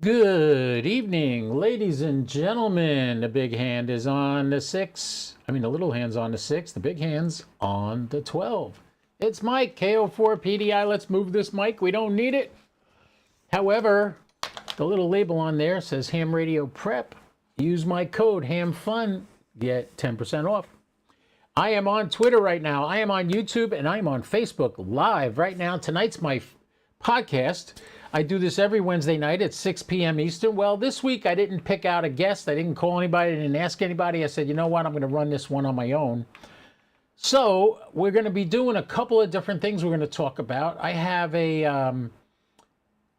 Good evening, ladies and gentlemen. The big hand is on the six. The little hand's on the six. The big hand's on the 12. It's Mike, KO4PDI. Let's move this mic. We don't need it. However, the little label on there says Ham Radio Prep. Use my code HAMFUN. Get 10% off. I am on Twitter right now. I am on YouTube, and I am on Facebook Live right now. Tonight's my podcast. I do this every Wednesday night at 6 p.m. Eastern. Well, this week I didn't pick out a guest. I didn't call anybody. I didn't ask anybody. I said, you know what? I'm going to run this one on my own. So we're going to be doing a couple of different things we're going to talk about. I have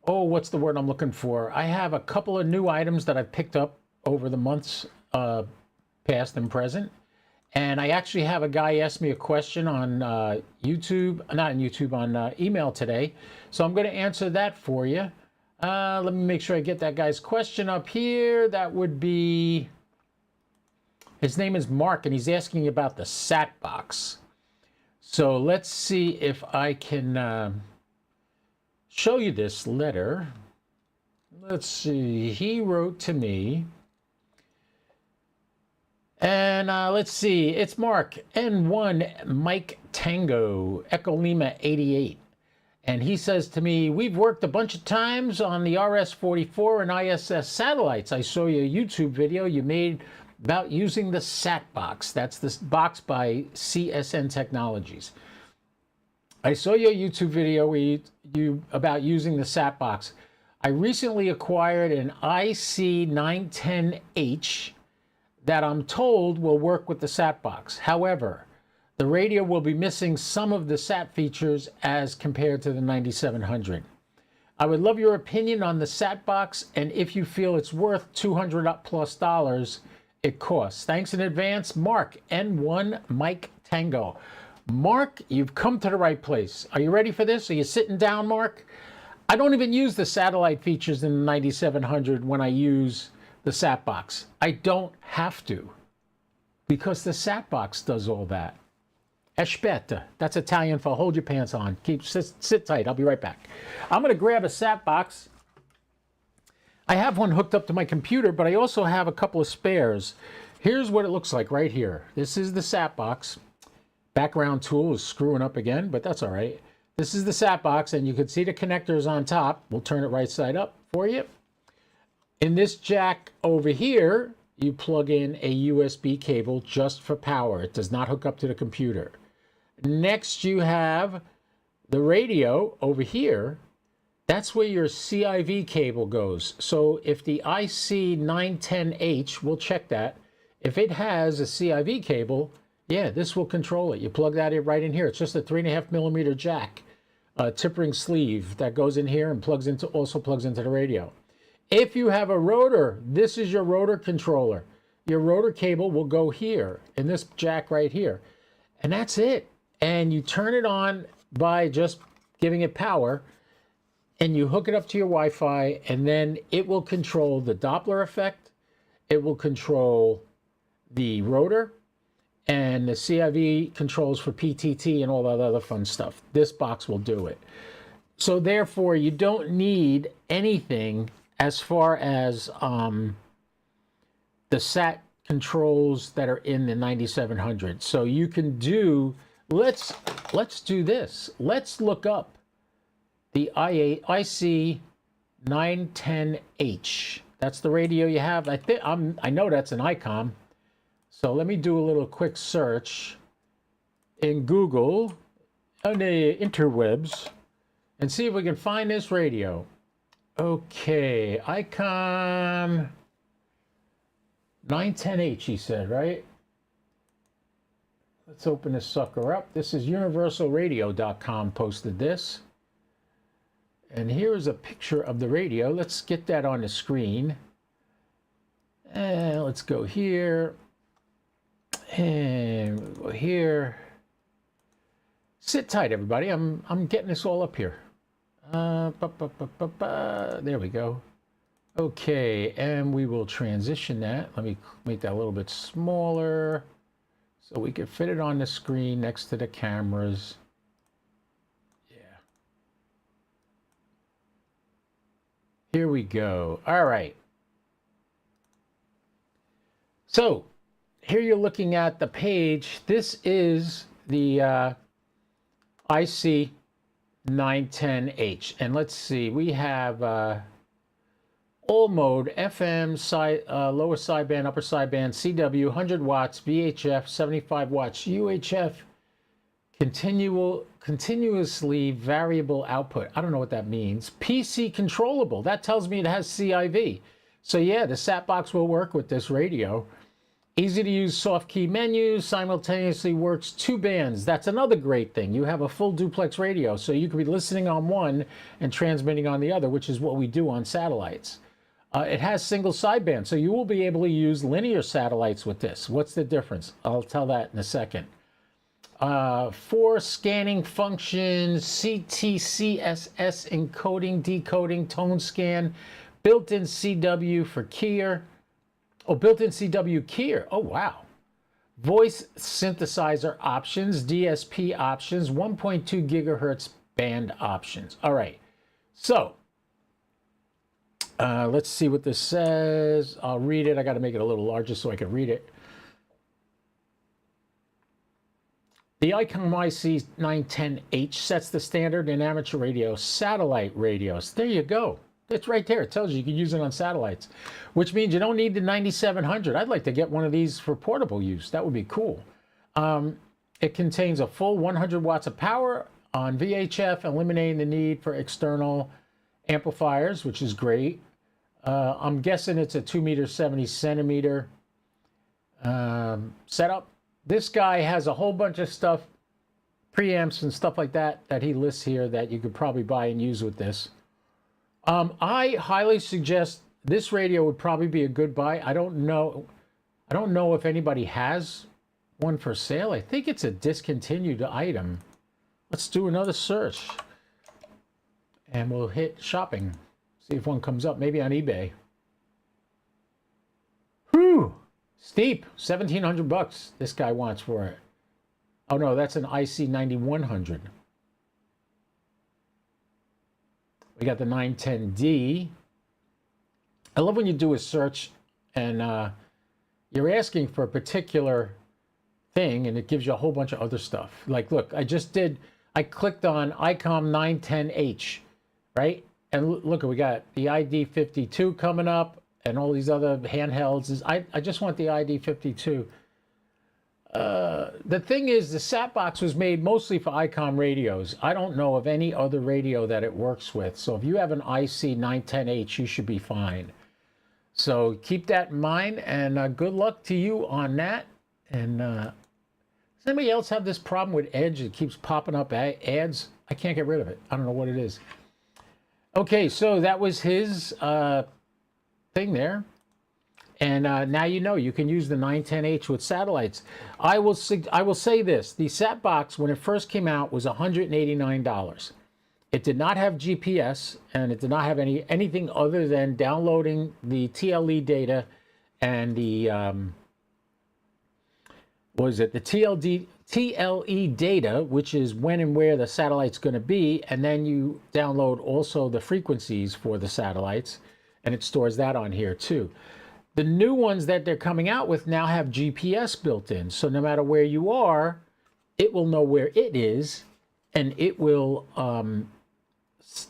what's the word I'm looking for? I have a couple of new items that I've picked up over the months past and present. And I actually have a guy ask me a question on YouTube, not on YouTube, on email today. So I'm going to answer that for you. Let me make sure I get that guy's question up here. That would be, his name is Mark, and he's asking about the SAT box. So let's see if I can show you this letter. Let's see, he wrote to me. And let's see, it's Mark, N1 Mike Tango, Echo Lima 88. And he says to me, we've worked a bunch of times on the RS-44 and ISS satellites. I saw your YouTube video you made about using the SAT box. That's this box by CSN Technologies. I saw your YouTube video about using the SAT box. I recently acquired an IC910H that I'm told will work with the SAT box. However, the radio will be missing some of the SAT features as compared to the 9700. I would love your opinion on the SAT box and if you feel it's worth $200+ it costs. Thanks in advance, Mark, N1 Mike Tango. Mark, you've come to the right place. Are you ready for this? Are you sitting down, Mark? I don't even use the satellite features in the 9700 when I use the SAT box. I don't have to because the SAT box does all that. Aspetta. That's Italian for hold your pants on. Sit tight. I'll be right back. I'm going to grab a SAT box. I have one hooked up to my computer, but I also have a couple of spares. Here's what it looks like right here. This is the SAT box. Background tool is screwing up again, but that's all right. This is the SAT box, and you can see the connectors on top. We'll turn it right side up for you. In this jack over here, you plug in a USB cable just for power. It does not hook up to the computer. Next, you have the radio over here. That's where your CIV cable goes. So if the IC910H, we'll check that. If it has a CIV cable, yeah, this will control it. You plug that in right in here. It's just a 3.5mm jack, tip-ring sleeve that goes in here and also plugs into the radio. If you have a rotor, this is your rotor controller. Your rotor cable will go here in this jack right here. And that's it. And you turn it on by just giving it power and you hook it up to your Wi-Fi, and then it will control the Doppler effect. It will control the rotor, and the CIV controls for PTT and all that other fun stuff. This box will do it. So therefore, you don't need anything as far as the SAT controls that are in the 9700. So you can do, let's do this. Let's look up the IC910H. That's the radio you have. I know that's an ICOM. So let me do a little quick search in Google on the interwebs and see if we can find this radio. Okay, ICOM 910H, he said, right? Let's open this sucker up. This is universalradio.com posted this. And here is a picture of the radio. Let's get that on the screen. And let's go here. And we'll go here. Sit tight, everybody. I'm getting this all up here. There we go. Okay, and we will transition that. Let me make that a little bit smaller so we can fit it on the screen next to the cameras. Yeah. Here we go. All right. So here you're looking at the page. This is the IC 910H. And let's see, we have all mode, FM, lower sideband, upper sideband, CW, 100 watts, VHF, 75 watts, UHF, continuously variable output. I don't know what that means. PC controllable. That tells me it has CIV. So yeah, the sat box will work with this radio. Easy to use soft key menus, simultaneously works 2 bands. That's another great thing. You have a full duplex radio, so you could be listening on one and transmitting on the other, which is what we do on satellites. It has single sideband, so you will be able to use linear satellites with this. What's the difference? I'll tell that in a second. 4 scanning functions, CTCSS encoding, decoding, tone scan, built-in CW for keyer. Oh, built-in CW keyer. Oh, wow. Voice synthesizer options, DSP options, 1.2 gigahertz band options. All right. So let's see what this says. I'll read it. I got to make it a little larger so I can read it. The MagicalMike's 910H sets the standard in amateur radio satellite radios. There you go. It's right there. It tells you can use it on satellites, which means you don't need the 9700. I'd like to get one of these for portable use. That would be cool. It contains a full 100 watts of power on VHF, eliminating the need for external amplifiers, which is great. I'm guessing it's a 2 meter 70 centimeter setup. This guy has a whole bunch of stuff, preamps and stuff like that, that he lists here that you could probably buy and use with this. I highly suggest this radio would probably be a good buy. I don't know if anybody has one for sale. I think it's a discontinued item. Let's do another search. And we'll hit shopping. See if one comes up, maybe on eBay. Whew! Steep, 1,700 bucks this guy wants for it. Oh no, that's an IC 9100. We got the 910D. I love when you do a search and you're asking for a particular thing and it gives you a whole bunch of other stuff. Like, look, I clicked on ICOM 910H, right? And look, we got the ID52 coming up and all these other handhelds. I just want the ID52. The thing is, the sat box was made mostly for ICOM radios. I don't know of any other radio that it works with. So if you have an IC 910H, you should be fine. So keep that in mind, and good luck to you on that. And does anybody else have this problem with Edge? It keeps popping up ads. I can't get rid of it. I don't know what it is. Okay, so that was his thing there. And now you know you can use the 910H with satellites. I will say this. The sat box, when it first came out, was $189. It did not have GPS, and it did not have anything other than downloading the TLE data and the, the TLE data, which is when and where the satellite's going to be, and then you download also the frequencies for the satellites, and it stores that on here too. The new ones that they're coming out with now have GPS built in. So no matter where you are, it will know where it is, and it will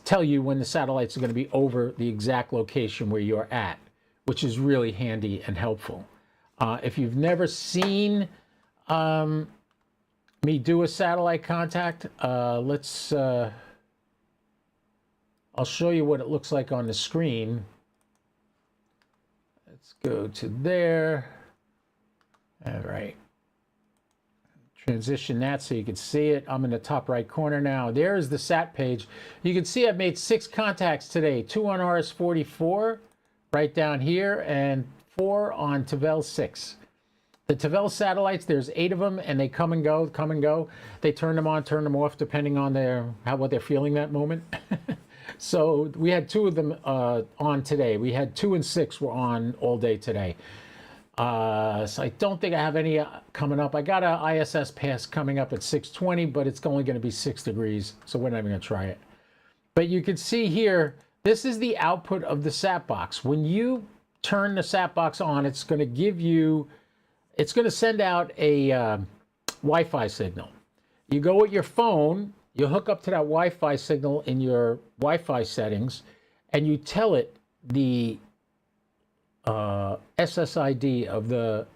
tell you when the satellites are going to be over the exact location where you're at, which is really handy and helpful. If you've never seen me do a satellite contact, I'll show you what it looks like on the screen. Let's go to there. All right. Transition that so you can see it. I'm in the top right corner now. There's the sat page. You can see I've made 6 contacts today. 2 on RS-44 right down here and 4 on Tavel 6. The Tavel satellites, there's 8 of them, and they come and go, come and go. They turn them on, turn them off, depending on what they're feeling that moment. So we had 2 of them on today. We had 2 and 6 were on all day today. So I don't think I have any coming up. I got a ISS pass coming up at 6:20, but it's only going to be 6 degrees, so we're not even going to try it. But you can see here This is the output of the sat box. When you turn the sat box on, it's going to give you, it's going to send out a Wi-Fi signal. You go with your phone, you hook up to that Wi-Fi signal in your Wi-Fi settings, and you tell it the SSID of the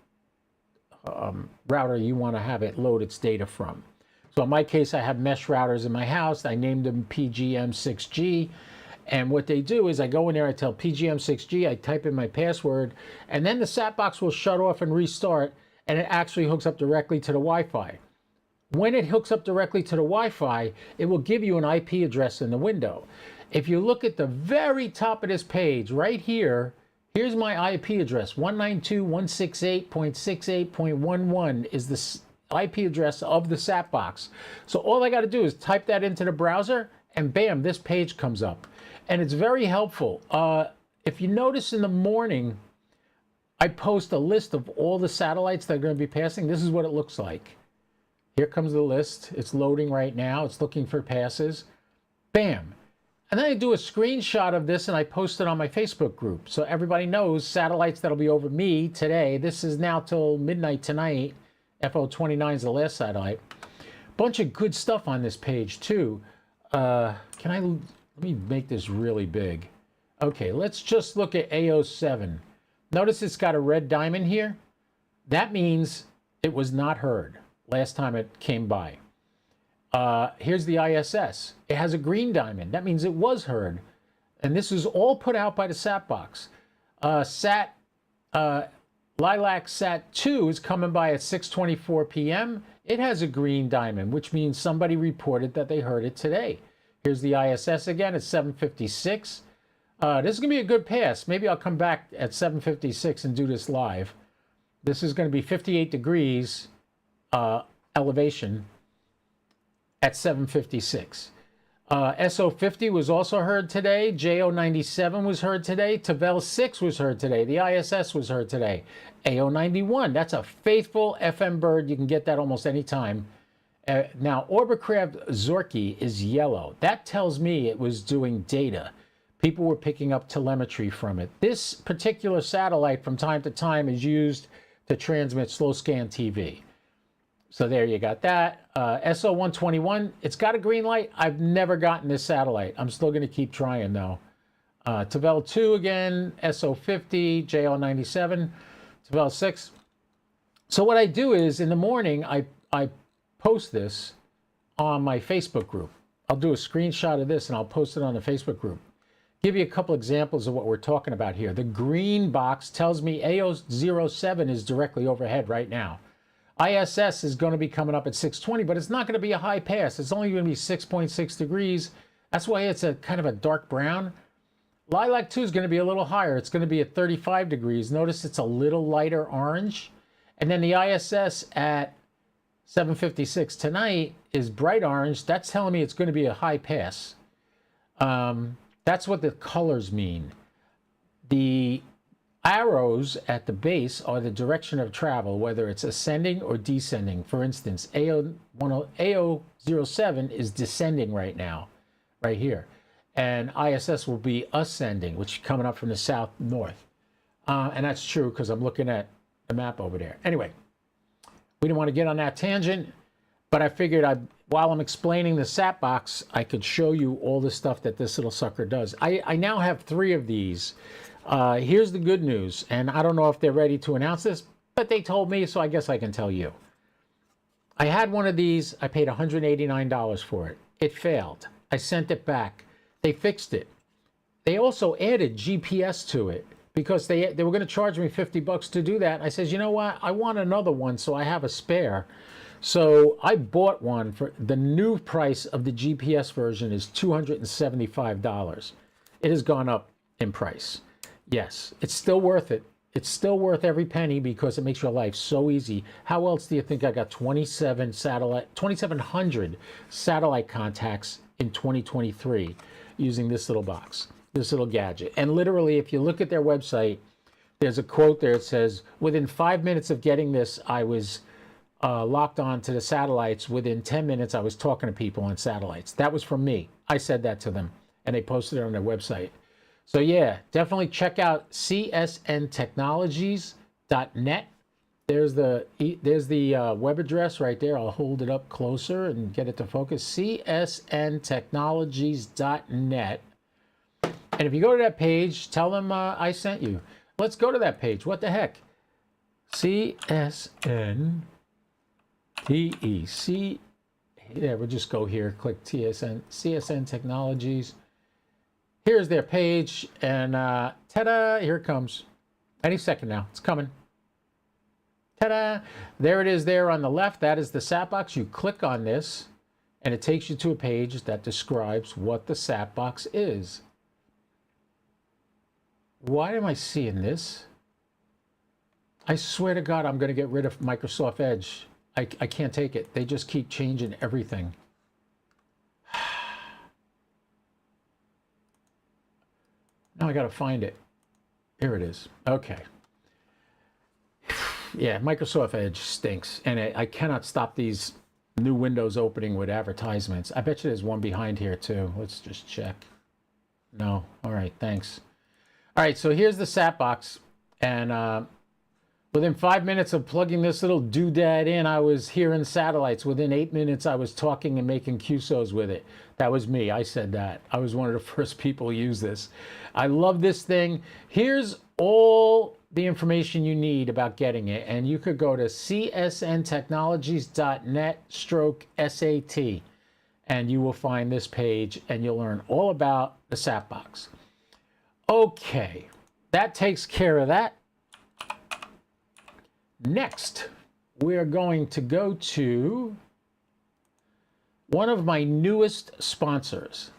router you want to have it load its data from. So in my case, I have mesh routers in my house. I named them PGM6G. And what they do is I go in there, I tell PGM6G, I type in my password, and then the sat box will shut off and restart, and it actually hooks up directly to the Wi-Fi. When it hooks up directly to the Wi-Fi, it will give you an IP address in the window. If you look at the very top of this page right here, here's my IP address. 192.168.68.11 is the IP address of the sat box. So all I got to do is type that into the browser, and bam, this page comes up. And it's very helpful. If you notice in the morning, I post a list of all the satellites that are going to be passing. This is what it looks like. Here comes the list. It's loading right now. It's looking for passes. Bam. And then I do a screenshot of this and I post it on my Facebook group. So everybody knows satellites that'll be over me today. This is now till midnight tonight. FO29 is the last satellite. Bunch of good stuff on this page too. Let me make this really big. Okay, let's just look at AO7. Notice it's got a red diamond here. That means it was not heard last time it came by. Here's the ISS. It has a green diamond. That means it was heard. And this is all put out by the sat box. Lilac Sat 2 is coming by at 6:24 p.m. It has a green diamond, which means somebody reported that they heard it today. Here's the ISS again at 7:56. This is going to be a good pass. Maybe I'll come back at 7:56 and do this live. This is going to be 58 degrees elevation at 7:56. SO50 was also heard today. JO97 was heard today. Tavel 6 was heard today. The ISS was heard today. AO91, that's a faithful FM bird. You can get that almost any time. Now, Orbicraft Zorky is yellow. That tells me it was doing data. People were picking up telemetry from it. This particular satellite from time to time is used to transmit slow scan TV. So there you got that. SO121, it's got a green light. I've never gotten this satellite. I'm still going to keep trying though. Tavel 2 again, SO50, JL97, Tavel 6. So what I do is in the morning, I post this on my Facebook group. I'll do a screenshot of this and I'll post it on the Facebook group. Give you a couple examples of what we're talking about here. The green box tells me AO07 is directly overhead right now. ISS is going to be coming up at 6:20, but it's not going to be a high pass. It's only going to be 6.6 degrees. That's why it's a kind of a dark brown. Lilac 2 is going to be a little higher. It's going to be at 35 degrees. Notice it's a little lighter orange. And then the ISS at 7:56 tonight is bright orange. That's telling me it's going to be a high pass. That's what the colors mean. The arrows at the base are the direction of travel, whether it's ascending or descending. For instance, AO07 is descending right now, right here. And ISS will be ascending, which is coming up from the south-north. And that's true because I'm looking at the map over there. Anyway, we didn't want to get on that tangent, but I figured while I'm explaining the sat box, I could show you all the stuff that this little sucker does. I now have 3 of these. Here's the good news, and I don't know if they're ready to announce this, but they told me, so I guess I can tell you. I had one of these. I paid $189 for it. It failed. I sent it back. They fixed it. They also added GPS to it because they were going to charge me $50 to do that. I says, you know what? I want another one, so I have a spare. So I bought one. For the new price of the GPS version is $275. It has gone up in price. Yes, it's still worth it. It's still worth every penny because it makes your life so easy. How else do you think I got 2,700 satellite contacts in 2023 using this little box, this little gadget? And literally, if you look at their website, there's a quote there. It says, within 5 minutes of getting this, I was locked on to the satellites. Within 10 minutes, I was talking to people on satellites. That was from me. I said that to them. and they posted it on their website. So yeah, definitely check out csntechnologies.net. There's the web address right there. I'll hold it up closer and get it to focus. csntechnologies.net. And if you go to that page, tell them I sent you. Let's go to that page. What the heck? CSNTEC. Yeah, we'll just go here. Click CSN Technologies. Here's their page, and ta-da! Here it comes. Any second now. It's coming. Ta-da! There it is there on the left. That is the sat box. You click on this, and it takes you to a page that describes what the sat box is. Why am I seeing this? I swear to God, I'm going to get rid of Microsoft Edge. I can't take it. They just keep changing everything. Now I got to find it. Here it is. Okay. Yeah, Microsoft Edge stinks. And I cannot stop these new windows opening with advertisements. I bet you there's one behind here too. Let's just check. No. All right, thanks. All right, so here's the sat box. And within 5 minutes of plugging this little doodad in, I was hearing satellites. Within 8 minutes, I was talking and making QSOs with it. That was me. I said that. I was one of the first people to use this. I love this thing. Here's all the information you need about getting it. And you could go to csntechnologies.net/SAT. And you will find this page, and you'll learn all about the sat box. Okay, that takes care of that. Next, we're going to go to one of my newest sponsors.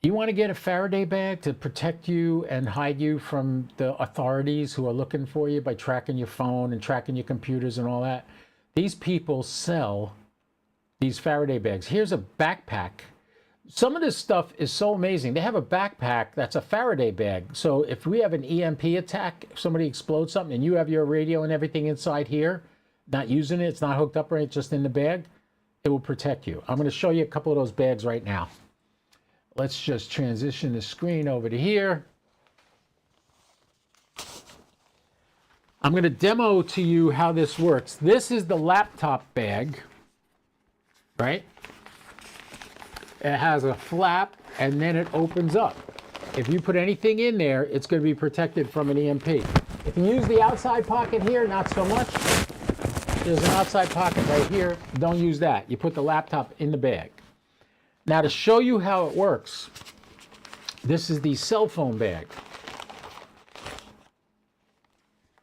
You want to get a Faraday bag to protect you and hide you from the authorities who are looking for you by tracking your phone and tracking your computers and all that? These people sell these Faraday bags. Here's a backpack. Some of this stuff is so amazing. They have a backpack that's a Faraday bag. So if we have an EMP attack, if somebody explodes something and you have your radio and everything inside here, not using it, it's not hooked up right, just in the bag, it will protect you. I'm going to show you a couple of those bags right now. Let's just transition the screen over to here. I'm going to demo to you how this works. This is the laptop bag, right? It has a flap, and then it opens up. If you put anything in there, it's going to be protected from an EMP. If you use the outside pocket here, not so much. There's an outside pocket right here. Don't use that. You put the laptop in the bag. Now, to show you how it works, this is the cell phone bag.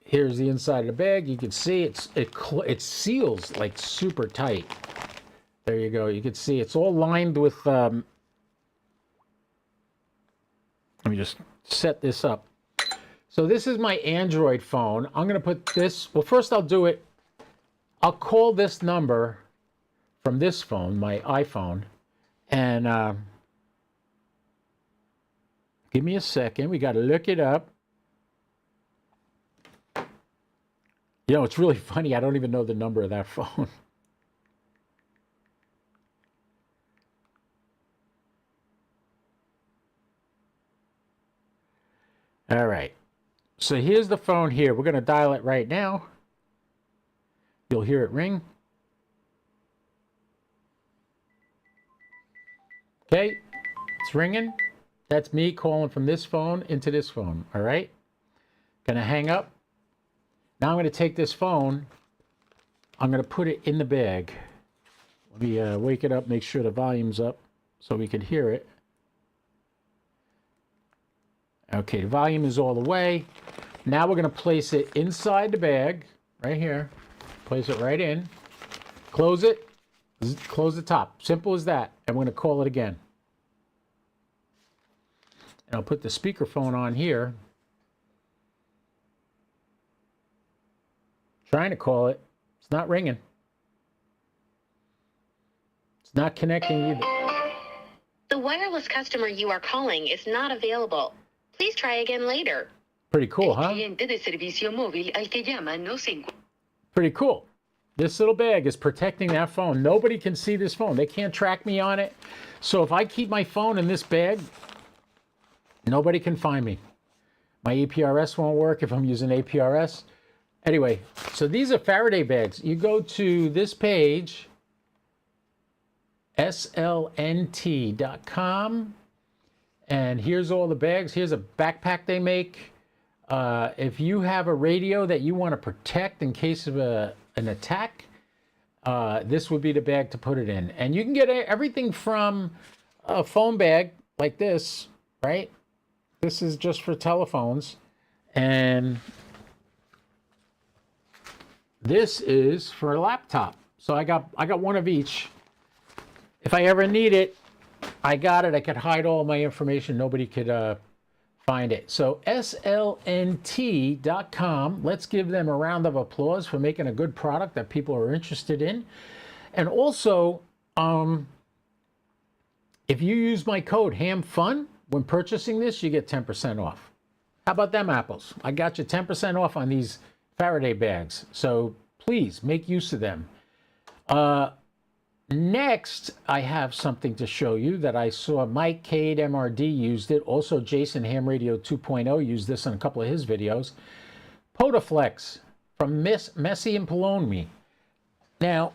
Here's the inside of the bag. You can see it seals like super tight. There you go. You can see it's all lined with, let me just set this up. So this is my Android phone. I'm going to put this, well, first I'll do it. I'll call this number from this phone, my iPhone, and give me a second. We got to look it up. You know, it's really funny. I don't even know the number of that phone. All right, so here's the phone here. We're going to dial it right now. You'll hear it ring. Okay, it's ringing. That's me calling from this phone into this phone, all right? Going to hang up. Now I'm going to take this phone. I'm going to put it in the bag. Let me wake it up, make sure the volume's up so we can hear it. Okay, the volume is all the way. Now we're going to place it inside the bag, right here. Place it right in. Close it. Close the top. Simple as that. And we're going to call it again. And I'll put the speakerphone on here. Trying to call it. It's not ringing. It's not connecting either. The wireless customer you are calling is not available. Please try again later. Pretty cool, huh? Pretty cool. This little bag is protecting that phone. Nobody can see this phone. They can't track me on it. So if I keep my phone in this bag, nobody can find me. My APRS won't work if I'm using APRS. Anyway, so these are Faraday bags. You go to this page, slnt.com, and here's all the bags. Here's a backpack they make. If you have a radio that you want to protect in case of an attack, this would be the bag to put it in. And you can get everything from a phone bag like this, right? This is just for telephones. And this is for a laptop. So I got one of each. If I ever need it, I got it. I could hide all my information. Nobody could find it. So slnt.com. Let's give them a round of applause for making a good product that people are interested in. And also, if you use my code HAMFUN when purchasing this, you get 10% off. How about them apples? I got you 10% off on these Faraday bags. So please make use of them. Next, I have something to show you that I saw Mike Cade MRD used it. Also, Jason Ham Radio 2.0 used this on a couple of his videos. Potaflex from Messi and Poloni. Now,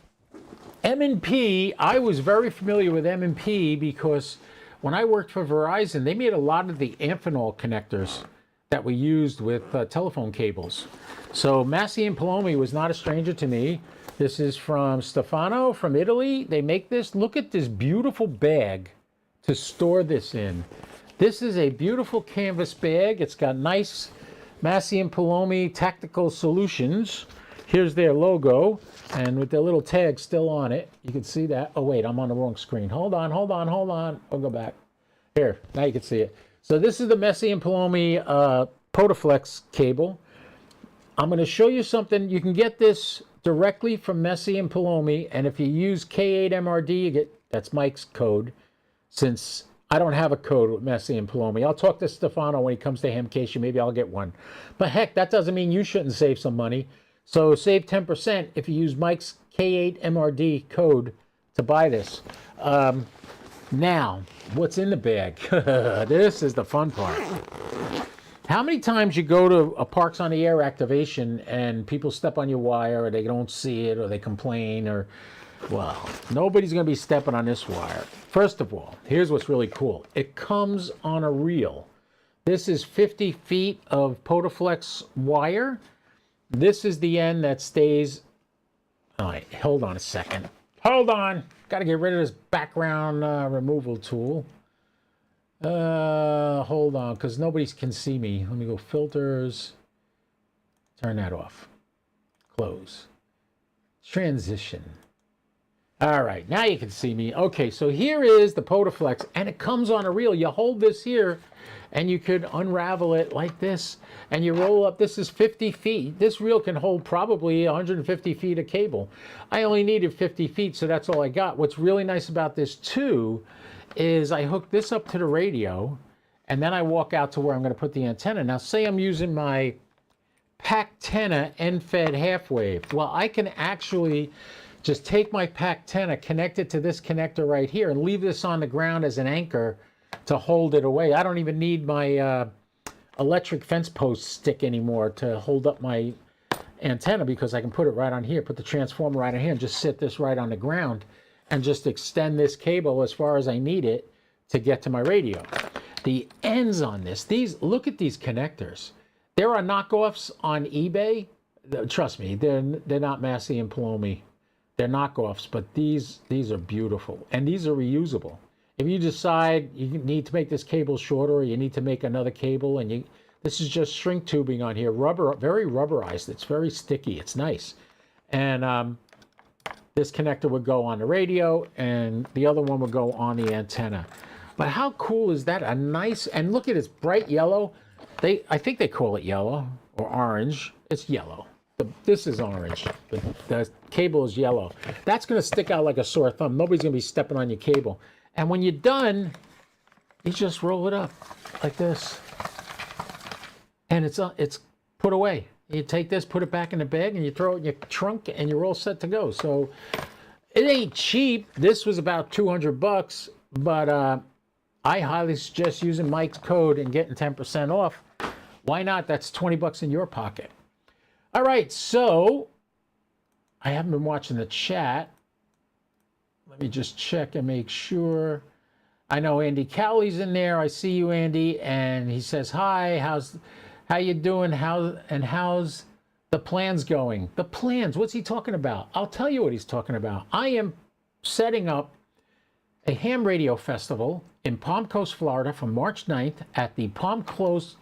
M&P, I was very familiar with M&P because when I worked for Verizon, they made a lot of the Amphenol connectors that we used with telephone cables. So Messi and Poloni was not a stranger to me. This is from Stefano from Italy. They make this. Look at this beautiful bag to store this in. This is a beautiful canvas bag. It's got nice Messi and Poloni Tactical Solutions. Here's their logo, and with their little tag still on it. You can see that. Oh, wait, I'm on the wrong screen. Hold on. I'll go back. Here, now you can see it. So this is the Messi and Poloni Potaflex cable. I'm going to show you something. You can get this directly from Messi and Poloni, and if you use K8MRD, you get, that's Mike's code, since I don't have a code with Messi and Poloni. I'll talk to Stefano when he comes to Hamcation. Maybe I'll get one. But heck, that doesn't mean you shouldn't save some money. So save 10% if you use Mike's K8MRD code to buy this. Now, what's in the bag? This is the fun part. How many times you go to a Parks on the Air activation and people step on your wire, or they don't see it, or they complain, or, well, nobody's going to be stepping on this wire. First of all, here's what's really cool. It comes on a reel. This is 50 feet of Potaflex wire. This is the end that stays. All right, hold on a second. Hold on. Got to get rid of this background removal tool. Hold on, because nobody can see me. Let me go filters. Turn that off. Close. Transition. All right, now you can see me. Okay, so here is the Potaflex, and it comes on a reel. You hold this here, and you could unravel it like this, and you roll up. This is 50 feet. This reel can hold probably 150 feet of cable. I only needed 50 feet, so that's all I got. What's really nice about this, too, is I hook this up to the radio, and then I walk out to where I'm going to put the antenna. Now, say I'm using my Pac-10 end-fed half-wave. Well, I can actually just take my Pac-10, connect it to this connector right here, and leave this on the ground as an anchor to hold it away. I don't even need my electric fence post stick anymore to hold up my antenna, because I can put it right on here, put the transformer right on here, and just sit this right on the ground and just extend this cable as far as I need it to get to my radio. The ends on this, look at these connectors. There are knockoffs on eBay. Trust me, they're not Messi and Poloni. They're knockoffs, but these are beautiful, and these are reusable. If you decide you need to make this cable shorter, or you need to make another cable, and this is just shrink tubing on here, rubber, very rubberized. It's very sticky. It's nice, and this connector would go on the radio, and the other one would go on the antenna. But how cool is that? A nice, and look at it, it's bright yellow. I think they call it yellow or orange. It's yellow. This is orange. The cable is yellow. That's going to stick out like a sore thumb. Nobody's going to be stepping on your cable. And when you're done, you just roll it up like this. And it's put away. You take this, put it back in the bag, and you throw it in your trunk, and you're all set to go. So it ain't cheap. This was about $200, but I highly suggest using Mike's code and getting 10% off. Why not? That's $20 in your pocket. All right, so I haven't been watching the chat. Let me just check and make sure. I know Andy Cowley's in there. I see you, Andy, and he says hi. How you doing? How's the plans going? The plans? What's he talking about? I'll tell you what he's talking about. I am setting up a ham radio festival in Palm Coast, Florida, from March 9th at the Palm Coast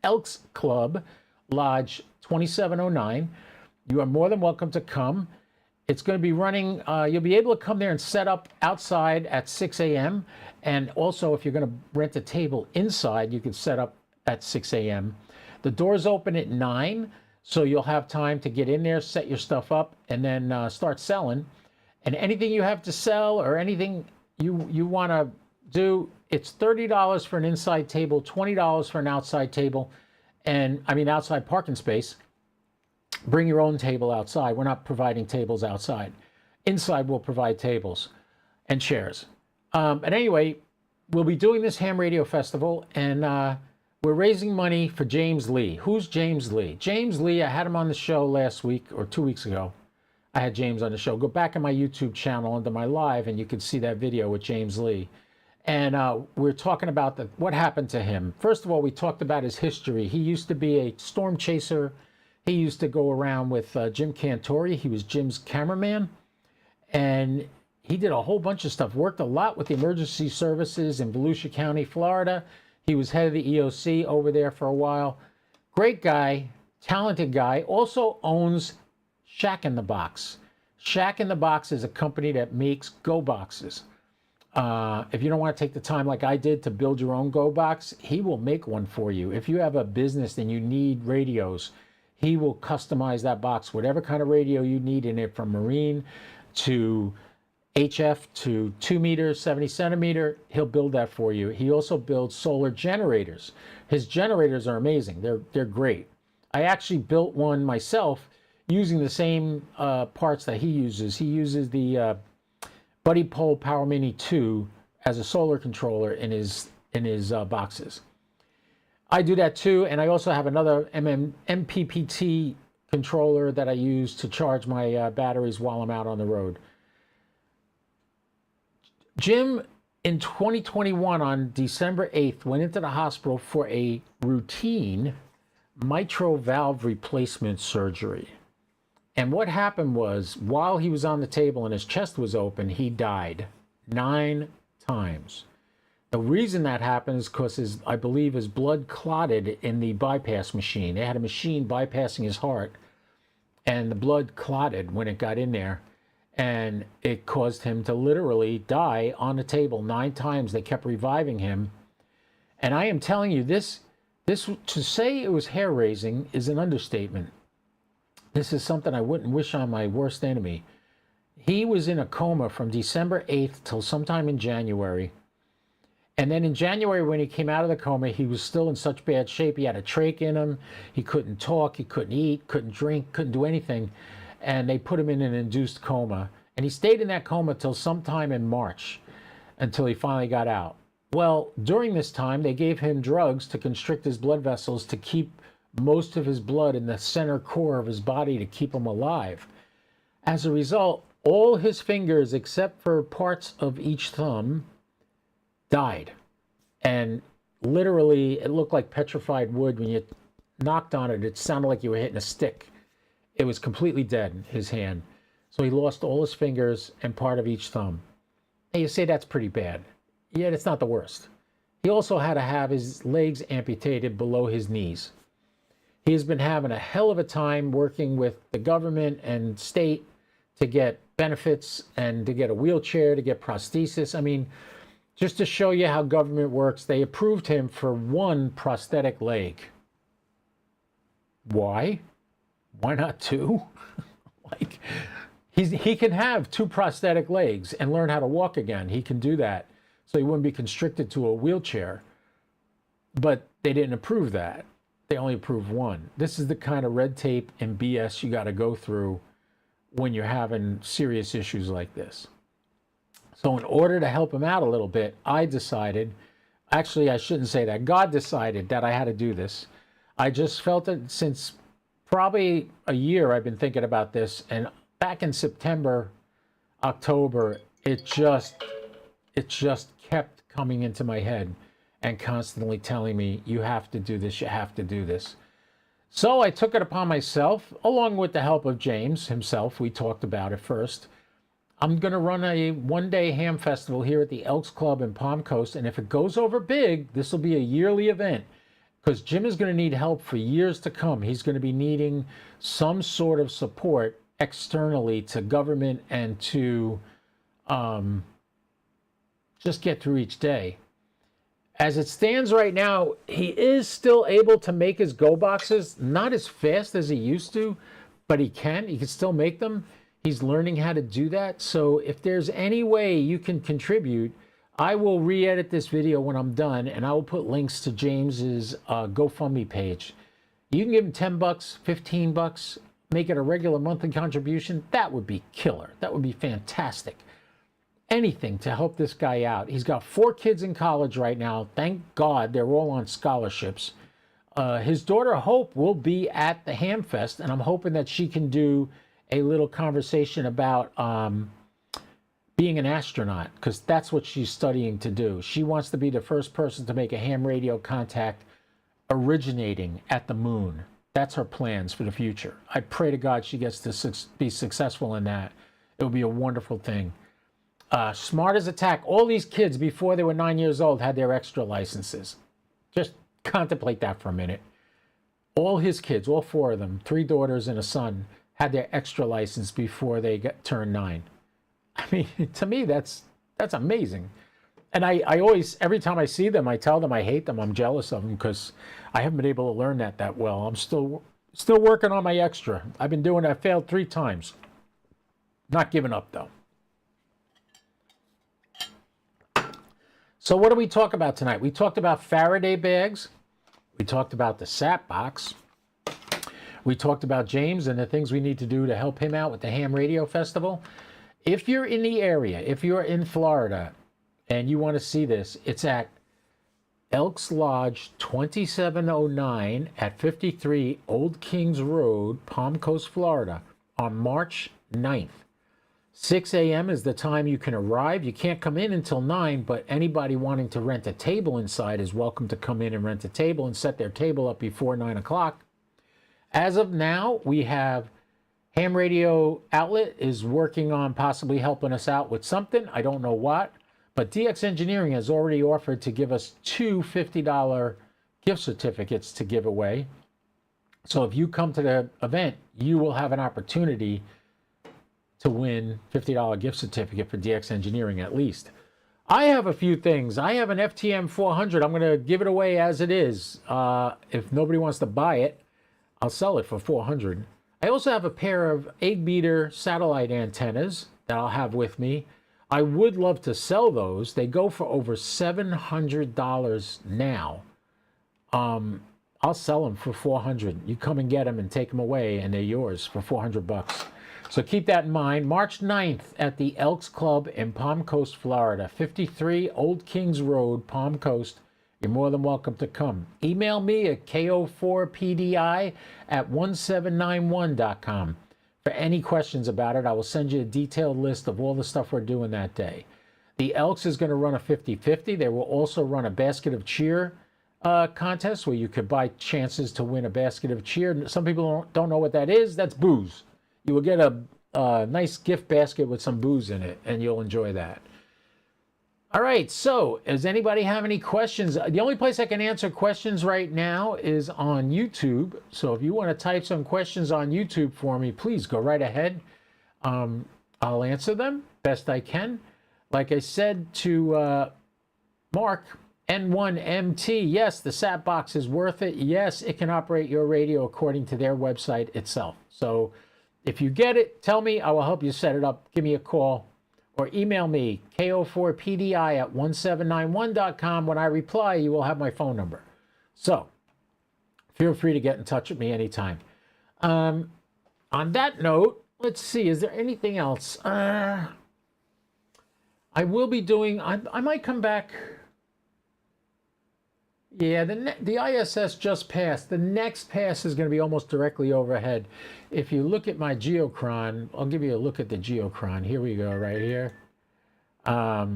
Elks Club, Lodge 2709. You are more than welcome to come. It's going to be running, you'll be able to come there and set up outside at 6 a.m. And also, if you're going to rent a table inside, you can set up at 6 a.m. The doors open at 9, so you'll have time to get in there, set your stuff up, and then start selling. And anything you have to sell or anything you want to do, it's $30 for an inside table, $20 for an outside table, and outside parking space. Bring your own table outside. We're not providing tables outside. Inside, we'll provide tables and chairs. And anyway, we'll be doing this ham radio festival, and we're raising money for James Lee. Who's James Lee? James Lee, I had him on the show last week or 2 weeks ago. I had James on the show. Go back on my YouTube channel under my live, and you can see that video with James Lee. And we're talking about what happened to him. First of all, we talked about his history. He used to be a storm chaser. He used to go around with Jim Cantori. He was Jim's cameraman. And he did a whole bunch of stuff. Worked a lot with the emergency services in Volusia County, Florida. He was head of the EOC over there for a while. Great guy, talented guy. Also owns Shack in the Box. Shack in the Box is a company that makes Go Boxes. If you don't want to take the time like I did to build your own Go Box, he will make one for you. If you have a business and you need radios, he will customize that box, whatever kind of radio you need in it, from Marine to HF to 2 meters, 70 centimeter, he'll build that for you. He also builds solar generators. His generators are amazing. They're great. I actually built one myself using the same parts that he uses. He uses the Buddy Pole Power Mini 2 as a solar controller in his boxes. I do that too, and I also have another MPPT controller that I use to charge my batteries while I'm out on the road. Jim, in 2021, on December 8th, went into the hospital for a routine mitral valve replacement surgery. And what happened was, while he was on the table and his chest was open, he died 9 times. The reason that happened is because I believe his blood clotted in the bypass machine. They had a machine bypassing his heart, and the blood clotted when it got in there, and it caused him to literally die on the table 9 times. They kept reviving him. And I am telling you, this to say it was hair-raising is an understatement. This is something I wouldn't wish on my worst enemy. He was in a coma from December 8th till sometime in January. And then in January, when he came out of the coma, he was still in such bad shape. He had a trach in him. He couldn't talk. He couldn't eat, couldn't drink, couldn't do anything. And they put him in an induced coma. And he stayed in that coma till sometime in March, until he finally got out. Well, during this time, they gave him drugs to constrict his blood vessels to keep most of his blood in the center core of his body to keep him alive. As a result, all his fingers, except for parts of each thumb, died. And literally, it looked like petrified wood. When you knocked on it, it sounded like you were hitting a stick. It was completely dead, his hand. So he lost all his fingers and part of each thumb. And you say that's pretty bad. Yet it's not the worst. He also had to have his legs amputated below his knees. He has been having a hell of a time working with the government and state to get benefits and to get a wheelchair, to get prosthesis. I mean, just to show you how government works, they approved him for 1 prosthetic leg. Why? Why not 2? Like, he can have 2 prosthetic legs and learn how to walk again. He can do that. So he wouldn't be constricted to a wheelchair. But they didn't approve that. they only approve one. This is the kind of red tape and BS you got to go through when you're having serious issues like this. So in order to help him out a little bit, I decided, actually I shouldn't say that, God decided that I had to do this. I just felt it since probably a year I've been thinking about this, and back in September, October, it just kept coming into my head and constantly telling me, you have to do this, you have to do this. So I took it upon myself, along with the help of James himself. We talked about it first. I'm going to run a one-day ham festival here at the Elks Club in Palm Coast, and if it goes over big, this will be a yearly event, because Jim is going to need help for years to come. He's going to be needing some sort of support externally to government and to just get through each day. As it stands right now, he is still able to make his go boxes, not as fast as he used to, but he can still make them. He's learning how to do that. So if there's any way you can contribute, I will re-edit this video when I'm done, and I will put links to James's GoFundMe page. You can give him 10 bucks, 15 bucks, make it a regular monthly contribution. That would be killer. That would be fantastic. Anything to help this guy out. He's got 4 kids in college right now. Thank God they're all on scholarships. His daughter Hope will be at the Ham Fest, and I'm hoping that she can do a little conversation about being an astronaut, because that's what she's studying to do. She wants to be the first person to make a ham radio contact originating at the moon. That's her plans for the future. I pray to God she gets to be successful in that. It will be a wonderful thing. Smart as a tack. All these kids, before they were 9 years old, had their extra licenses. Just contemplate that for a minute. All his kids, all 4 of them, 3 daughters and a son, had their extra license before they turned 9. I mean, to me, that's amazing. And I always, every time I see them, I tell them I hate them. I'm jealous of them because I haven't been able to learn that well. I'm still working on my extra. I've been doing it. I failed 3 times. Not giving up, though. So what do we talk about tonight? We talked about Faraday bags. We talked about the sat box. We talked about James and the things we need to do to help him out with the Ham Radio Festival. If you're in the area, if you're in Florida and you want to see this, it's at Elks Lodge 2709 at 53 Old Kings Road, Palm Coast, Florida, on March 9th. 6 a.m. is the time you can arrive. You can't come in until 9, but anybody wanting to rent a table inside is welcome to come in and rent a table and set their table up before 9 o'clock. As of now, we have Ham Radio Outlet is working on possibly helping us out with something. I don't know what, but DX Engineering has already offered to give us 2 $50 gift certificates to give away. So if you come to the event, you will have an opportunity to win $50 gift certificate for DX Engineering at least. I have a few things. I have an FTM 400. I'm going to give it away as it is. If nobody wants to buy it, I'll sell it for $400. I also have a pair of egg beater satellite antennas that I'll have with me. I would love to sell those. They go for over $700 now. I'll sell them for $400. You come and get them and take them away, and they're yours for $400. So keep that in mind. March 9th at the Elks Club in Palm Coast, Florida, 53 Old Kings Road, Palm Coast. You're more than welcome to come. Email me at ko4pdi@1791.com. For any questions about it, I will send you a detailed list of all the stuff we're doing that day. The Elks is going to run a 50-50. They will also run a basket of cheer contest where you could buy chances to win a basket of cheer. Some people don't know what that is. That's booze. You will get a nice gift basket with some booze in it, and you'll enjoy that. All right, so does anybody have any questions? The only place I can answer questions right now is on YouTube. So if you want to type some questions on YouTube for me, please go right ahead. I'll answer them best I can. Like I said to Mark, N1MT, yes, the sat box is worth it. Yes, it can operate your radio according to their website itself. So if you get it, tell me. I will help you set it up. Give me a call or email me, ko4pdi@1791.com. When I reply, you will have my phone number. So feel free to get in touch with me anytime. On that note, let's see, is there anything else? I will be doing, I might come back. Yeah, the ISS just passed. The next pass is going to be almost directly overhead. If you look at my geochron, I'll give you a look at the geochron. Here we go, right here. All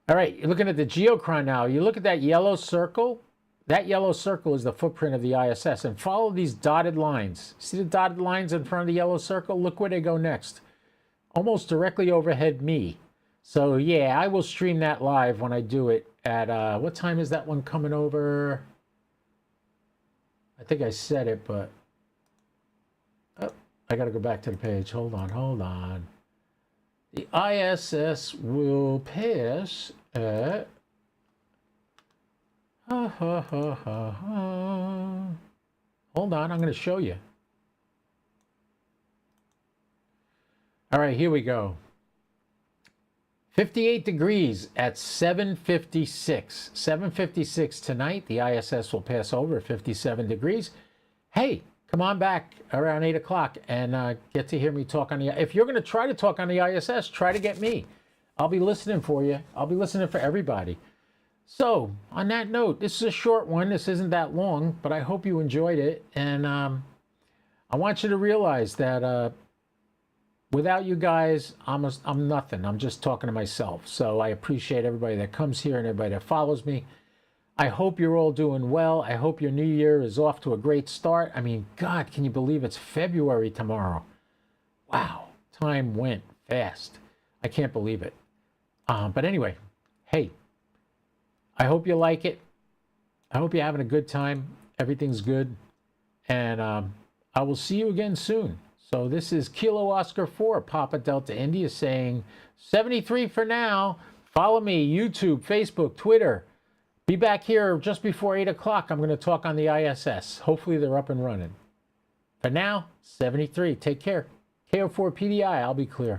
right, you're looking at the geochron now. You look at that yellow circle. That yellow circle is the footprint of the ISS. And follow these dotted lines. See the dotted lines in front of the yellow circle? Look where they go next. Almost directly overhead me. So yeah, I will stream that live when I do it at, what time is that one coming over? I think I said it, but, oh, I got to go back to the page. Hold on. The ISS will pass at, hold on, I'm going to show you. All right, here we go. 58 degrees at 7:56. 7:56 tonight. The ISS will pass over at 57 degrees. Hey, come on back around 8 o'clock and get to hear me talk on the... If you're going to try to talk on the ISS, try to get me. I'll be listening for you. I'll be listening for everybody. So, on that note, this is a short one. This isn't that long, but I hope you enjoyed it. And I want you to realize that... without you guys, I'm nothing. I'm just talking to myself. So I appreciate everybody that comes here and everybody that follows me. I hope you're all doing well. I hope your new year is off to a great start. I mean, God, can you believe it's February tomorrow? Wow, time went fast. I can't believe it. But anyway, hey, I hope you like it. I hope you're having a good time. Everything's good. And I will see you again soon. So this is Kilo Oscar 4, Papa Delta India, saying 73 for now. Follow me, YouTube, Facebook, Twitter. Be back here just before 8 o'clock. I'm going to talk on the ISS. Hopefully they're up and running. For now, 73. Take care. KO4 PDI, I'll be clear.